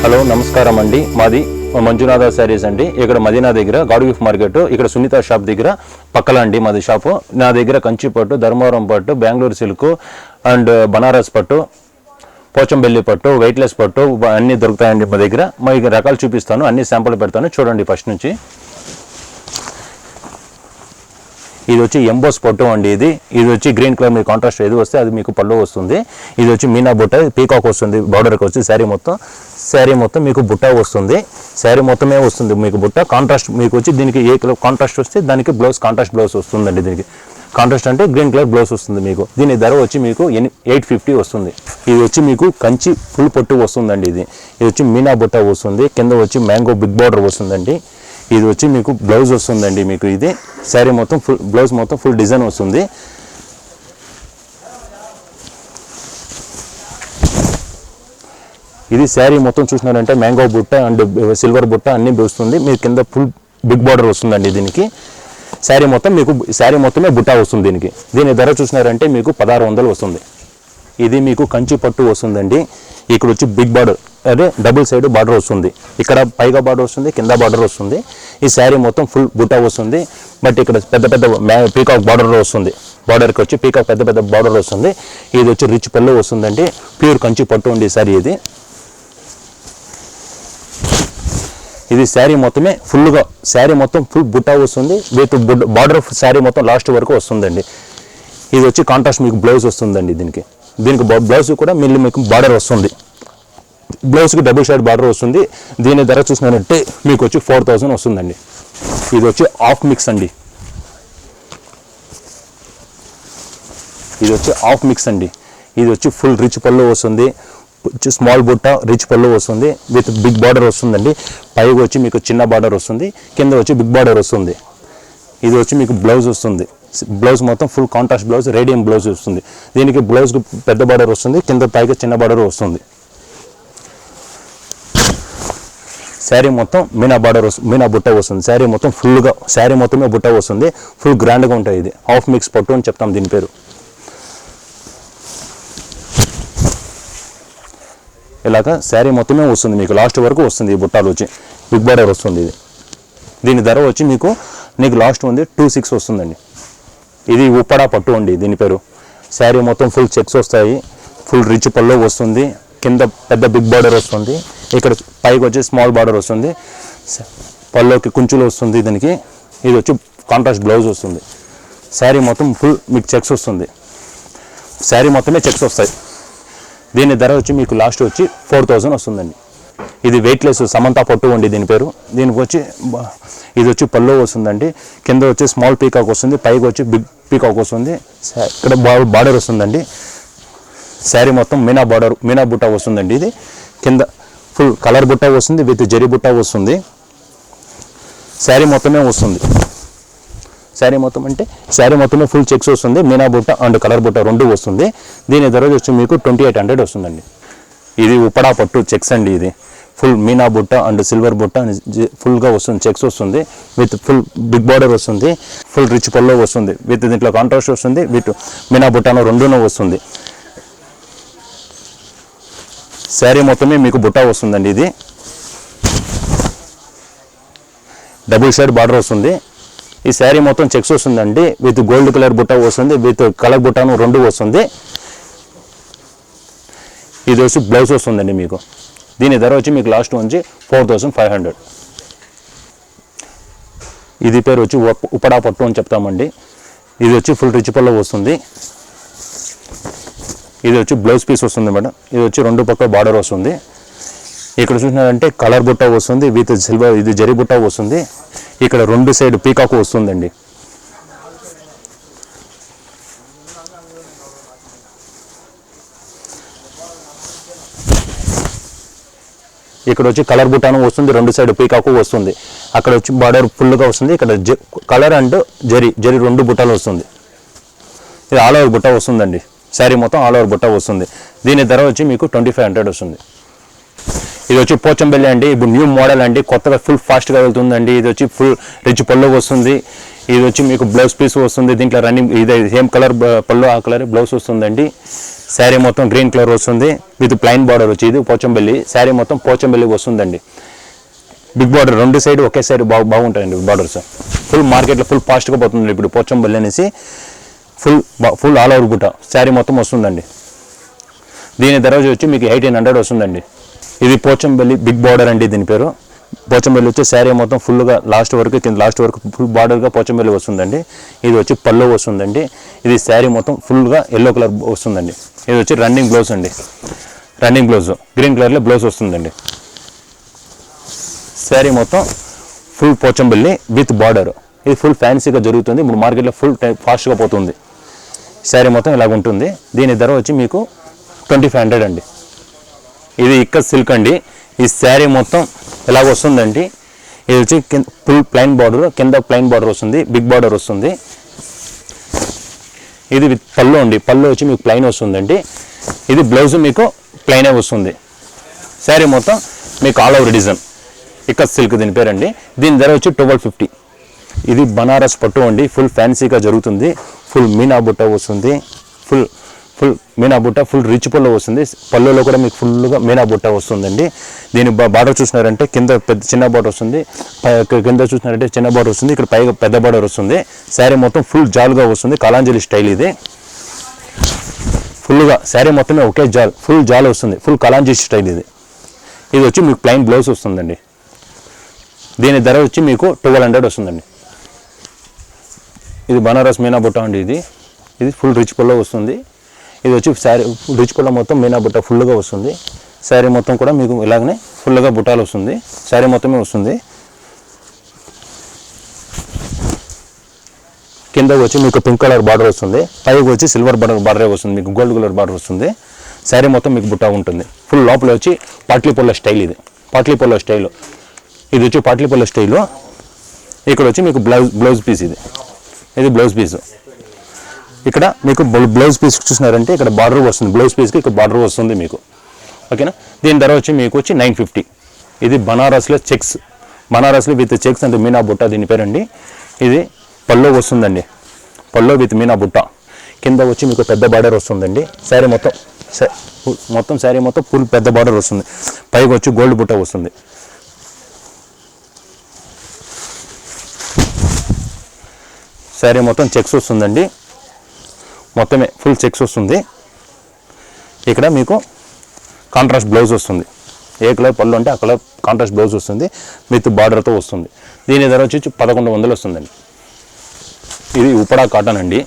Hello నమస్కారం అండి. మాది మంజునాథ సారీస్ అండి. ఇక్కడ మదీనా దగ్గర గాడ్ గిఫ్ట్ మార్కెట్, ఇక్కడ సునీత షాప్ దగ్గర పక్కల అండి మాది షాపు. నా దగ్గర కంచి పట్టు, ధర్మవరం పట్టు, బెంగళూరు సిల్క్ అండ్ బనారస్ పట్టు, పోచంబెల్లి పట్టు, వెయిట్లెస్ పట్టు అన్నీ దొరుకుతాయండి మా దగ్గర. మా రకాలు చూపిస్తాను, అన్ని శాంపుల్ పెడతాను చూడండి. ఫస్ట్ నుంచి ఇది వచ్చి ఎంబోస్ పట్టు అండి. ఇది వచ్చి గ్రీన్ కలర్ మీకు కాంట్రాస్ట్ ఏది వస్తే అది మీకు పళ్ళు వస్తుంది. ఇది వచ్చి మీనా బుట్ట పీకాక్ వస్తుంది, బార్డర్కి వచ్చి శారీ మొత్తం మీకు బుట్ట వస్తుంది. శారీ మొత్తమే వస్తుంది మీకు బుట్ట. కాంట్రాస్ట్ మీకు వచ్చి దీనికి ఏ కలర్ కాంట్రాస్ట్ వస్తే దానికి బ్లౌజ్ కాంట్రాస్ట్ బ్లౌజ్ వస్తుందండి. దీనికి కాంట్రాస్ట్ అంటే గ్రీన్ కలర్ బ్లౌజ్ వస్తుంది మీకు. దీని ధర వచ్చి మీకు 850 వస్తుంది. ఇది వచ్చి మీకు కంచి ఫుల్ పట్టు వస్తుందండి. ఇది వచ్చి మీనా బుట్ట వస్తుంది, కింద వచ్చి మ్యాంగో బిగ్ బార్డర్ వస్తుందండి. ఇది వచ్చి మీకు బ్లౌజ్ వస్తుందండి మీకు. ఇది శారీ మొత్తం ఫుల్ బ్లౌజ్ మొత్తం ఫుల్ డిజైన్ వస్తుంది. ఇది శారీ మొత్తం చూసినారంటే మ్యాంగో బుట్ట అండ్ సిల్వర్ బుట్ట అన్నీ వస్తుంది. మీ కింద ఫుల్ బిగ్ బార్డర్ వస్తుందండి దీనికి. శారీ మొత్తమే బుట్ట వస్తుంది దీనికి. దీని ధర చూసినారంటే మీకు 1600 వస్తుంది. ఇది మీకు కంచి పట్టు వస్తుందండి. ఇక్కడ వచ్చి బిగ్ బార్డర్ అదే డబుల్ సైడ్ బార్డర్ వస్తుంది. ఇక్కడ పైగా బార్డర్ వస్తుంది, కింద బార్డర్ వస్తుంది. ఈ శారీ మొత్తం ఫుల్ బుట్ట వస్తుంది. బట్ ఇక్కడ పెద్ద పీకాక్ బార్డర్ వస్తుంది. బార్డర్కి వచ్చి పీకాక్ పెద్ద బార్డర్ వస్తుంది. ఇది వచ్చి రిచ్ పళ్ళు వస్తుందండి. ప్యూర్ కంచి పట్టు అండి శారీ ఇది. ఇది శారీ మొత్తమే శారీ మొత్తం ఫుల్ బుట్ట వస్తుంది. విత్ బార్డర్ శారీ మొత్తం లాస్ట్ వరకు వస్తుందండి. ఇది వచ్చి కాంట్రాస్ట్ మీకు బ్లౌజ్ వస్తుందండి. దీనికి బ్లౌజ్ కూడా మీకు బార్డర్ వస్తుంది. బ్లౌజ్కి డబుల్ షేడ్ బార్డర్ వస్తుంది. దీని ధర చూసినారంటే మీకు వచ్చి 4000 వస్తుందండి. ఇది వచ్చి హాఫ్ మిక్స్ అండి. ఇది వచ్చి ఫుల్ రిచ్ పళ్ళు వస్తుంది. స్మాల్ బుట్ట రిచ్ పళ్ళు వస్తుంది విత్ బిగ్ బార్డర్ వస్తుందండి. పైగా వచ్చి మీకు చిన్న బార్డర్ వస్తుంది, కింద వచ్చి బిగ్ బార్డర్ వస్తుంది. ఇది వచ్చి మీకు బ్లౌజ్ వస్తుంది. బ్లౌజ్ మొత్తం full contrast blouse, radium blouse వస్తుంది. దీనికి బ్లౌజ్ పెద్ద బార్డర్ వస్తుంది, కింద పైగా చిన్న బార్డర్ వస్తుంది. శారీ మొత్తం మీనా బుట్ట వస్తుంది. శారీ మొత్తమే బుట్ట వస్తుంది. ఫుల్ గ్రాండ్గా ఉంటాయి. ఇది హాఫ్ మిక్స్ పట్టు అని చెప్తాం దీని పేరు. ఇలాగా శారీ మొత్తమే వస్తుంది మీకు, లాస్ట్ వరకు వస్తుంది. ఈ బుట్టాలు వచ్చి బిగ్ బార్డర్ వస్తుంది. దీని ధర వచ్చి మీకు లాస్ట్ ఉంది 26 వస్తుందండి. ఇది ఉప్పడా పట్టు అండి దీని పేరు. శారీ మొత్తం ఫుల్ చెక్స్ వస్తాయి, ఫుల్ రిచ్ పళ్ళు వస్తుంది, కింద పెద్ద బిగ్ బార్డర్ వస్తుంది, ఇక్కడ పైకి వచ్చి స్మాల్ బార్డర్ వస్తుంది, పళ్ళుకి కుంచులు వస్తుంది దీనికి. ఇది వచ్చి కాంట్రాస్ట్ బ్లౌజ్ వస్తుంది. శారీ మొత్తం ఫుల్ మీకు చెక్స్ వస్తుంది. శారీ మొత్తమే చెక్స్ వస్తాయి. దీని ధర వచ్చి మీకు లాస్ట్ వచ్చి 4000 వస్తుందండి. ఇది వెయిట్లెస్ సమంతా పట్టు అండి దీని పేరు. దీనికి వచ్చి ఇది వచ్చి పళ్ళు వస్తుందండి, కింద వచ్చి స్మాల్ పీకాక్ వస్తుంది, పైకి వచ్చి బిగ్ పీకాక్ వస్తుంది, ఇక్కడ బార్డర్ వస్తుందండి. శారీ మొత్తం మీనా బుట్ట వస్తుందండి. ఇది కింద ఫుల్ కలర్ బుట్ట వస్తుంది విత్ జరీ బుట్ట వస్తుంది. శారీ మొత్తమే వస్తుంది. శారీ మొత్తమే ఫుల్ చెక్స్ వస్తుంది. మీనా బుట్ట అండ్ కలర్ బుట్ట రెండు వస్తుంది. దీని ధర వచ్చి మీకు 2800 వస్తుందండి. ఇది ఉప్పడా పట్టు చెక్స్ అండి. ఇది ఫుల్ మీనా బుట్ట అండ్ సిల్వర్ బుట్ట ఫుల్గా వస్తుంది, చెక్స్ వస్తుంది విత్ ఫుల్ బిగ్ బార్డర్ వస్తుంది, ఫుల్ రిచ్ పళ్ళు వస్తుంది విత్ దీంట్లో కాంట్రాస్ట్ వస్తుంది విత్ మీనా బుట్టను రెండునూ వస్తుంది. శారీ మొత్తమే మీకు బుట్ట వస్తుందండి. ఇది డబుల్ షేడ్ బార్డర్ వస్తుంది. ఈ శారీ మొత్తం చెక్స్ వస్తుందండి విత్ గోల్డ్ కలర్ బుట్ట వస్తుంది, విత్ కలర్ బుట్టను రెండు వస్తుంది. ఇది వచ్చి బ్లౌజ్ వస్తుందండి మీకు. దీని ధర వచ్చి మీకు లాస్ట్ వచ్చి 4500. ఇది పేరు వచ్చి ఉప్పడా పట్టు అని చెప్తామండి. ఇది వచ్చి ఫుల్ రిచ్ పళ్ళు వస్తుంది. ఇది వచ్చి బ్లౌజ్ పీస్ వస్తుంది మేడం. ఇది వచ్చి రెండు పక్క బార్డర్ వస్తుంది. ఇక్కడ చూసినారంటే కలర్ బుట్ట వస్తుంది విత్ సిల్వర్, ఇది జరీ బుట్ట వస్తుంది. ఇక్కడ రెండు సైడ్ పీకాక్ వస్తుందండి. ఇక్కడ వచ్చి కలర్ బుట్టాను వస్తుంది, రెండు సైడ్ పీకాకు వస్తుంది. అక్కడ వచ్చి బార్డర్ ఫుల్గా వస్తుంది. ఇక్కడ కలర్ అండ్ జరీ రెండు బుట్టాలు వస్తుంది. ఇది ఆల్ ఓవర్ బుట్ట వస్తుందండి. శారీ మొత్తం ఆల్ ఓవర్ బుట్ట వస్తుంది. దీని ధర వచ్చి మీకు 2500 వస్తుంది. ఇది వచ్చి పోచంబెల్లి అండి. ఇప్పుడు న్యూ మోడల్ అండి, కొత్తగా ఫుల్ ఫాస్ట్గా వెళ్తుందండి. ఇది వచ్చి ఫుల్ రిచ్ పళ్ళు వస్తుంది. ఇది వచ్చి మీకు బ్లౌజ్ పీస్ వస్తుంది. దీంట్లో రన్నింగ్ ఇది సేమ్ కలర్ పళ్ళు, ఆ కలర్ బ్లౌజ్ వస్తుందండి. శారీ మొత్తం గ్రీన్ కలర్ వస్తుంది విత్ ప్లైన్ బార్డర్ వచ్చి ఇది పోచంపల్లి శారీ మొత్తం పోచంపల్లి వస్తుందండి. బిగ్ బార్డర్ రెండు సైడ్ ఒకే సైడ్ బాగుంటాయండి బార్డర్స్. ఫుల్ మార్కెట్లో ఫుల్ ఫాస్ట్గా పోతుంది ఇప్పుడు పోచంపల్లి అనేసి. ఫుల్ ఆల్ ఓవర్ బుట్ట శారీ మొత్తం వస్తుందండి. దీని ధర వచ్చి మీకు 1800 వస్తుందండి. ఇది పోచంపల్లి బిగ్ బార్డర్ అండి దీని పేరు. పోచంపల్లి వచ్చి శారీ మొత్తం ఫుల్గా లాస్ట్ వరకు కింద లాస్ట్ వరకు ఫుల్ బార్డర్గా పోచంపల్లి వస్తుందండి. ఇది వచ్చి పళ్ళు వస్తుందండి. ఇది శారీ మొత్తం ఫుల్గా ఎల్లో కలర్ వస్తుందండి. ఇది వచ్చి రన్నింగ్ బ్లౌజ్ అండి. రన్నింగ్ బ్లౌజ్ గ్రీన్ కలర్లో బ్లౌజ్ వస్తుందండి. శారీ మొత్తం ఫుల్ పోచంపల్లి విత్ బార్డర్. ఇది ఫుల్ ఫ్యాన్సీగా జరుగుతుంది ఇప్పుడు మార్కెట్లో ఫుల్ ఫాస్ట్గా పోతుంది. శారీ మొత్తం ఇలాగ ఉంటుంది. దీని ధర వచ్చి మీకు 2500 అండి. ఇది ఇక్క సిల్క్ అండి. ఈ శారీ మొత్తం ఇలాగ వస్తుందండి. ఇది వచ్చి ఫుల్ ప్లైన్ బార్డర్, కింద ప్లైన్ బార్డర్ వస్తుంది, బిగ్ బార్డర్ వస్తుంది. ఇది విత్ పళ్ళు అండి. పళ్ళు వచ్చి మీకు ప్లైన్ వస్తుందండి. ఇది బ్లౌజ్ మీకు ప్లైనే వస్తుంది. శారీ మొత్తం మీకు ఆల్ ఓవర్ డిజైన్ ఇక్క సిల్క్ దీని పేరండి. దీని ధర వచ్చి 1250. ఇది బనారస్ పట్టు అండి. ఫుల్ ఫ్యాన్సీగా జరుగుతుంది. ఫుల్ మీనా బుట్ట వస్తుంది. ఫుల్ మీనా బుట్ట ఫుల్ రిచ్ పళ్ళు వస్తుంది. పళ్ళులో కూడా మీకు ఫుల్గా మీనా బుట్ట వస్తుందండి. దీని బార్డర్ చూసినారంటే కింద చిన్న బార్డర్ వస్తుంది, కింద చూసినారంటే చిన్న బార్డర్ వస్తుంది, ఇక్కడ పైగా పెద్ద బార్డర్ వస్తుంది. శారీ మొత్తం ఫుల్ జాల్గా వస్తుంది. కలాంజలి స్టైల్ ఇది. ఫుల్గా శారీ మొత్తమే ఒకే జాల్, ఫుల్ జాల్ వస్తుంది. ఫుల్ కలాంజలి స్టైల్ ఇది. ఇది వచ్చి మీకు ప్లైన్ బ్లౌజ్ వస్తుందండి. దీని ధర వచ్చి మీకు 1200 వస్తుందండి. ఇది బనారస్ మీనా బుట్ట అండి. ఇది ఫుల్ రిచ్ పళ్ళు వస్తుంది. ఇది వచ్చి శారీ రిచ్ పళ్ళ మొత్తం మీనా బుట్ట ఫుల్గా వస్తుంది. శారీ మొత్తం కూడా మీకు ఇలాగనే ఫుల్గా బుట్టాలు వస్తుంది. శారీ మొత్తమే వస్తుంది. కింద వచ్చి మీకు పింక్ కలర్ బార్డర్ వస్తుంది. పైకి వచ్చి సిల్వర్ బార్డరే వస్తుంది. మీకు గోల్డ్ కలర్ బార్డర్ వస్తుంది. శారీ మొత్తం మీకు బుట్ట ఉంటుంది. ఫుల్ లోపల వచ్చి పాట్లీపొల్ల స్టైల్. ఇది పాట్లీపొల్ల స్టైల్. ఇది వచ్చి పాట్లీపొల్ల స్టైలు. ఇక్కడ వచ్చి మీకు బ్లౌజ్ పీస్. ఇది బ్లౌజ్ పీస్. ఇక్కడ మీకు బ్లౌజ్ పీస్ చూసినారంటే ఇక్కడ బార్డర్ వస్తుంది. బ్లౌజ్ పీస్కి ఇక్కడ బార్డర్ వస్తుంది మీకు. ఓకేనా. దీని ధర వచ్చి మీకు వచ్చి 950. ఇది బనారస్లో చెక్స్, బనారస్లో విత్ చెక్స్ అంటే మీనా బుట్ట దీని పేరండి. ఇది పళ్ళు వస్తుందండి. పళ్ళు విత్ మీనా బుట్ట. కింద వచ్చి మీకు పెద్ద బార్డర్ వస్తుందండి. శారీ మొత్తం శారీ మొత్తం ఫుల్ పెద్ద బార్డర్ వస్తుంది. పైకి వచ్చి గోల్డ్ బుట్ట వస్తుంది. శారీ మొత్తం చెక్స్ వస్తుందండి. మొత్తమే ఫుల్ చెక్స్ వస్తుంది. ఇక్కడ మీకు కాంట్రాస్ట్ బ్లౌజ్ వస్తుంది. ఏ కలర్ పళ్ళు అంటే ఆ కలర్ కాంట్రాస్ట్ బ్లౌజ్ వస్తుంది విత్ బార్డర్తో వస్తుంది. దీని ధర వచ్చి 1100 వస్తుందండి. ఇది ఉపడా కాటన్ అండి.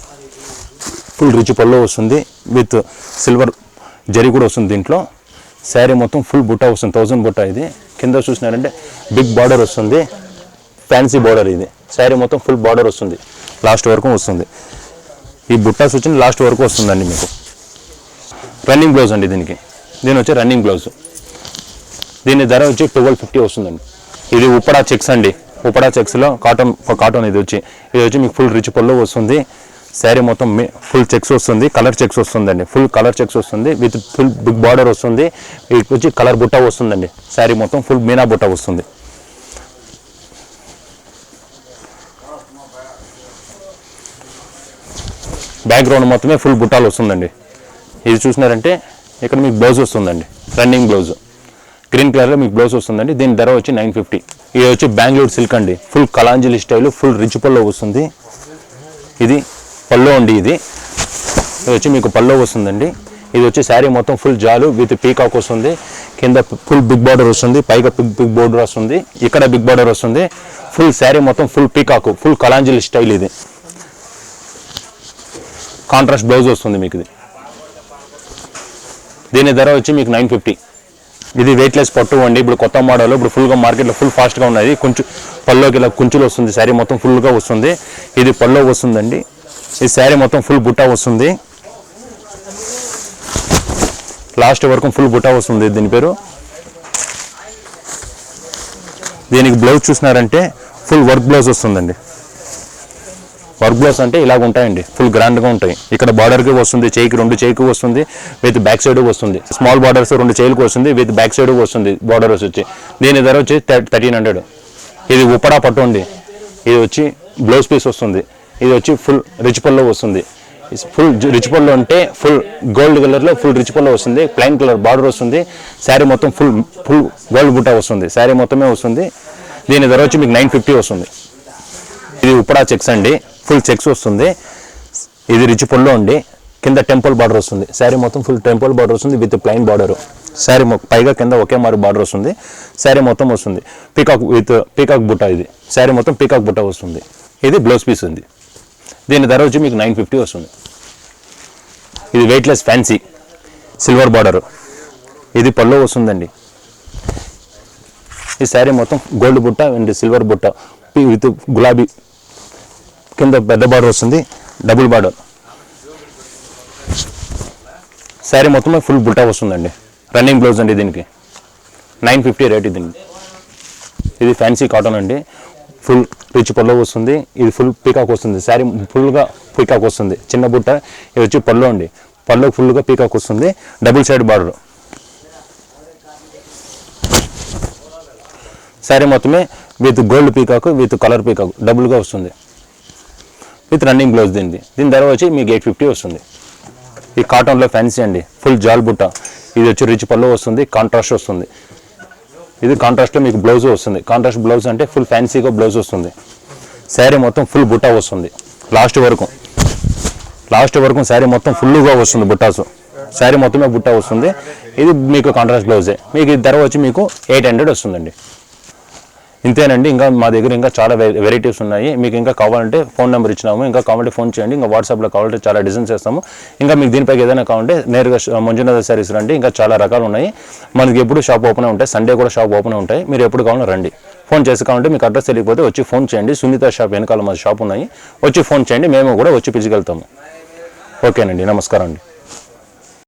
ఫుల్ రిచ్ పళ్ళు వస్తుంది విత్ సిల్వర్ జరీ కూడా వస్తుంది దీంట్లో. శారీ మొత్తం ఫుల్ బుట్ట వస్తుంది. 1000 బుట్ట. ఇది కింద చూసినారంటే బిగ్ బార్డర్ వస్తుంది. Fancy border. ఇది శారీ మొత్తం ఫుల్ బార్డర్ వస్తుంది. లాస్ట్ వరకు వస్తుంది. ఈ బుట్టాస్ వచ్చి లాస్ట్ వరకు వస్తుందండి మీకు. రన్నింగ్ బ్లౌజ్ అండి దీని వచ్చి రన్నింగ్ బ్లౌజ్. దీని ధర వచ్చి 1250 వస్తుందండి. ఇది ఉపడా చెక్స్ అండి. ఉపడా చెక్స్లో కాటన్ ఇది వచ్చి మీకు ఫుల్ రిచ్ పళ్ళు వస్తుంది. శారీ మొత్తం ఫుల్ చెక్స్ వస్తుంది. కలర్ చెక్స్ వస్తుందండి. ఫుల్ కలర్ చెక్స్ వస్తుంది విత్ ఫుల్ బిగ్ బార్డర్ వస్తుంది. ఇది వచ్చి కలర్ బుట్ట వస్తుందండి. శారీ మొత్తం ఫుల్ మీనా బుట్ట వస్తుంది. బ్యాక్గ్రౌండ్ మొత్తమే ఫుల్ బుట్టాలు వస్తుందండి. ఇది చూసినారంటే ఇక్కడ మీకు బ్లౌజ్ వస్తుందండి. రన్నింగ్ బ్లౌజ్ గ్రీన్ కలర్లో మీకు బ్లౌజ్ వస్తుందండి. దీని ధర వచ్చి 950. ఇది వచ్చి బెంగళూరు సిల్క్ అండి. Full Kalanjali style full rich పళ్ళు వస్తుంది. ఇది పళ్ళు అండి. ఇది వచ్చి మీకు పళ్ళు వస్తుందండి. ఇది వచ్చి శారీ మొత్తం ఫుల్ జాలు విత్ పీకాక్ వస్తుంది. కింద ఫుల్ బిగ్ బార్డర్ వస్తుంది. పైగా బిగ్ బార్డర్ వస్తుంది. ఇక్కడ బిగ్ బార్డర్ వస్తుంది. ఫుల్ శారీ మొత్తం full peacock full Kalanjali style. ఇది కాంట్రాస్ట్ బ్లౌజ్ వస్తుంది మీకు. దీని ధర వచ్చి మీకు 950. ఇది వెయిట్లెస్ పట్టు అండి. ఇప్పుడు కొత్త మోడల్ ఇప్పుడు ఫుల్గా మార్కెట్లో ఫుల్ ఫాస్ట్గా ఉన్నది. కొంచెం పళ్ళోకి ఇలా కుంచులు వస్తుంది. శారీ మొత్తం ఫుల్గా వస్తుంది. ఇది పళ్ళు వస్తుందండి. ఈ శారీ మొత్తం ఫుల్ బుట్ట వస్తుంది. లాస్ట్ వరకు ఫుల్ బుట్ట వస్తుంది. దీని పేరు. దీనికి బ్లౌజ్ చూసినారంటే ఫుల్ వర్క్ బ్లౌజ్ వస్తుందండి. వర్క్ బ్లౌజ్ అంటే ఇలాగ ఉంటాయండి. ఫుల్ గ్రాండ్గా ఉంటాయి. ఇక్కడ బార్డర్కి వస్తుంది. చేయికి 2 చేయికి వస్తుంది విత్ బ్యాక్ సైడ్ వస్తుంది. స్మాల్ బార్డర్స్ 2 చేయికి వస్తుంది విత్ బ్యాక్ సైడ్ వస్తుంది బార్డర్స్ వచ్చి. దీని ధర వచ్చి 1300. ఇది ఉపడా పట్టు అండి. ఇది వచ్చి బ్లౌజ్ పీస్ వస్తుంది. ఇది వచ్చి ఫుల్ రిచ్ పళ్ళు వస్తుంది. ఫుల్ రిచ్ పళ్ళు అంటే ఫుల్ గోల్డ్ కలర్లో ఫుల్ రిచ్ పళ్ళు వస్తుంది, ప్లెయిన్ కలర్ బార్డర్ వస్తుంది, శారీ మొత్తం ఫుల్ గోల్డ్ బుట్ట వస్తుంది, శారీ మొత్తమే వస్తుంది. దీని ధర వచ్చి మీకు 950 వస్తుంది. ఇది ఉప్పడా చెక్స్ అండి, ఫుల్ చెక్స్ వస్తుంది. ఇది రిచ్ పళ్ళు అండి, కింద టెంపుల్ బార్డర్ వస్తుంది, శారీ మొత్తం ఫుల్ టెంపుల్ బార్డర్ వస్తుంది విత్ ప్లెయిన్ బార్డర్. శారీ పైగా కింద ఒకే మారు బార్డర్ వస్తుంది, శారీ మొత్తం వస్తుంది. పీకాక్ విత్ పీకాక్ బుట్ట, ఇది శారీ మొత్తం పీకాక్ బుట్ట వస్తుంది. ఇది బ్లౌజ్ పీస్ ఉంది. దీని ధర వచ్చి మీకు 950 వస్తుంది. ఇది వెయిట్లెస్ ఫ్యాన్సీ సిల్వర్ బార్డర్, ఇది పళ్ళు వస్తుందండి. ఈ శారీ మొత్తం గోల్డ్ బుట్ట అండ్ సిల్వర్ బుట్ట విత్ గులాబీ, కింద పెద్ద బార్డర్ వస్తుంది, డబుల్ బార్డర్. శారీ మొత్తం ఫుల్ బుట్ట వస్తుందండి. రన్నింగ్ బ్లౌజ్ అండి, దీనికి 950 రేట్. దీనికి ఇది ఫ్యాన్సీ కాటన్ అండి, ఫుల్ రిచ్ పళ్ళు వస్తుంది. ఇది ఫుల్ పీకాక్ వస్తుంది, శారీ ఫుల్గా పీకాక్ వస్తుంది. చిన్న బుట్ట, ఇది వచ్చి పళ్ళు అండి, పళ్ళు ఫుల్గా పీకాక్ వస్తుంది, డబుల్ సైడ్ బార్డర్. శారీ మొత్తమే with gold peacock with colour peacock డబుల్గా వస్తుంది విత్ రన్నింగ్ బ్లౌజ్. దీని ధర వచ్చి మీకు 850 వస్తుంది. ఈ కాటన్లో ఫ్యాన్సీ అండి, ఫుల్ జాల్ బుట్ట. ఇది వచ్చి రిచ్ పళ్ళు వస్తుంది, కాంట్రాస్ట్ వస్తుంది. ఇది కాంట్రాస్ట్లో మీకు బ్లౌజ్ వస్తుంది. కాంట్రాస్ట్ బ్లౌజ్ అంటే ఫుల్ ఫ్యాన్సీగా బ్లౌజ్ వస్తుంది. శారీ మొత్తం ఫుల్ బుట్ట వస్తుంది, లాస్ట్ వరకు శారీ మొత్తం ఫుల్గా వస్తుంది బుట్టాసు. శారీ మొత్తమే బుట్ట వస్తుంది. ఇది మీకు కాంట్రాస్ట్ బ్లౌజే. మీకు ఈ ధర వచ్చి మీకు 800 వస్తుందండి. ఇంతేనండి. ఇంకా మా దగ్గర ఇంకా చాలా వెరైటీస్ ఉన్నాయి. మీకు ఇంకా కావాలంటే ఫోన్ నెంబర్ ఇచ్చినాము, ఇంకా కావాలంటే ఫోన్ చేయండి. ఇంకా వాట్సాప్లో కావాలంటే చాలా డిజైన్స్ చేస్తాము. ఇంకా మీకు దీనిపైకి ఏదైనా కావాలంటే నేరుగా మంజునాథ సారీస్ రండి. ఇంకా చాలా రకాలు ఉన్నాయి. మనకి ఎప్పుడు షాప్ ఓపెన్ ఉంటాయి, సండే కూడా షాప్ ఓపెన్ ఉంటాయి. మీరు ఎప్పుడు కావాలో రండి. ఫోన్ చేసి కావాలంటే మీకు అడ్రస్ తెలియకపోతే వచ్చి ఫోన్ చేయండి. సునీత షాప్ వెనకాల మా షాప్ ఉన్నాయి, వచ్చి ఫోన్ చేయండి, మేము కూడా వచ్చి పిలిచికెళ్తాము. ఓకేనండి, నమస్కారం అండి.